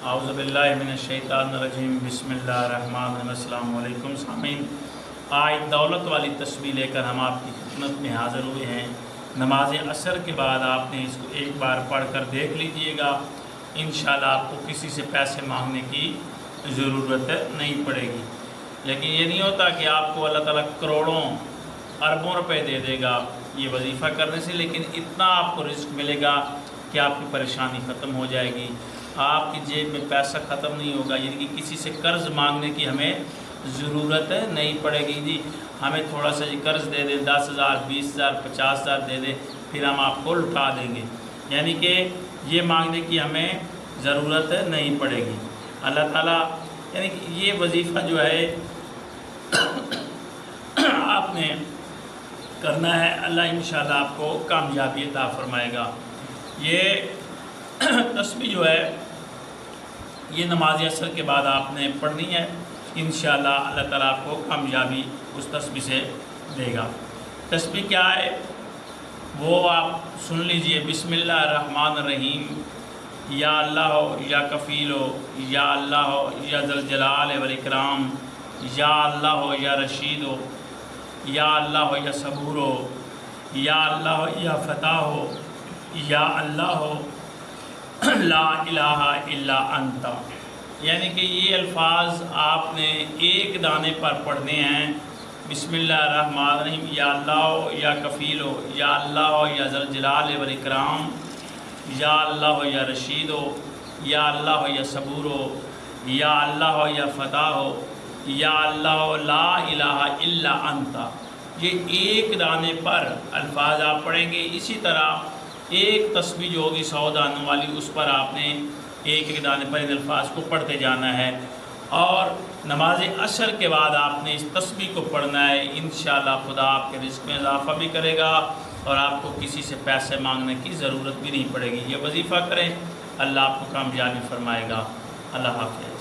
اعوذ باللہ من الشیطان الرجیم بسم اللہ الرحمن الرحیم السلام علیکم سامعین، آج دولت والی تسبیح لے کر ہم آپ کی خدمت میں حاضر ہوئے ہیں۔ نماز عصر کے بعد آپ نے اس کو ایک بار پڑھ کر دیکھ لیجئے گا، انشاءاللہ آپ کو کسی سے پیسے مانگنے کی ضرورت نہیں پڑے گی۔ لیکن یہ نہیں ہوتا کہ آپ کو اللہ تعالیٰ کروڑوں اربوں روپے دے دے گا یہ وظیفہ کرنے سے، لیکن اتنا آپ کو رزق ملے گا کہ آپ کی پریشانی ختم ہو جائے گی، آپ کی جیب میں پیسہ ختم نہیں ہوگا، یعنی کہ کسی سے قرض مانگنے کی ہمیں ضرورت نہیں پڑے گی۔ جی ہمیں تھوڑا سا قرض دے دیں، 10,000 20,000 50,000 دے دیں، پھر ہم آپ کو لوٹا دیں گے، یعنی کہ یہ مانگنے کی ہمیں ضرورت نہیں پڑے گی۔ اللہ تعالیٰ یعنی کہ یہ وظیفہ جو ہے آپ نے کرنا ہے، اللہ انشاءاللہ آپ کو کامیابی عطا فرمائے گا۔ یہ تسبیح جو ہے یہ نماز عصر کے بعد آپ نے پڑھنی ہے، انشاءاللہ اللہ تعالیٰ آپ کو کامیابی اس تسبیح سے دے گا۔ تسبیح کیا ہے وہ آپ سن لیجئے۔ بسم اللہ الرحمن الرحیم، یا اللہ ہو یا کفیل ہو، یا اللہ ہو یا ذوالجلال والاکرام، یا اللہ ہو یا رشید ہو، یا اللہ ہو یا صبور ہو، یا اللہ ہو یا فتح ہو، یا اللہ ہو لا الہ الا انت۔ یعنی کہ یہ الفاظ آپ نے ایک دانے پر پڑھنے ہیں۔ بسم اللہ الرحمن الرحیم، یا اللہ ہو یا کفیل ہو، یا اللہ ہو یا ذوالجلال والاکرام، یا اللہ ہو یا رشید ہو، یا اللہ ہو یا صبور ہو، یا اللہ ہو یا فتح ہو، یا اللہ ہو لا الہ الا انت۔ یہ ایک دانے پر الفاظ آپ پڑھیں گے۔ اسی طرح ایک تسبیح جو ہوگی 100 دانوں والی، اس پر آپ نے ایک ایک دانے پر ان الفاظ کو پڑھتے جانا ہے، اور نماز عصر کے بعد آپ نے اس تسبیح کو پڑھنا ہے۔ انشاءاللہ خدا آپ کے رزق میں اضافہ بھی کرے گا اور آپ کو کسی سے پیسے مانگنے کی ضرورت بھی نہیں پڑے گی۔ یہ وظیفہ کریں، اللہ آپ کو کامیابی فرمائے گا۔ اللہ حافظ۔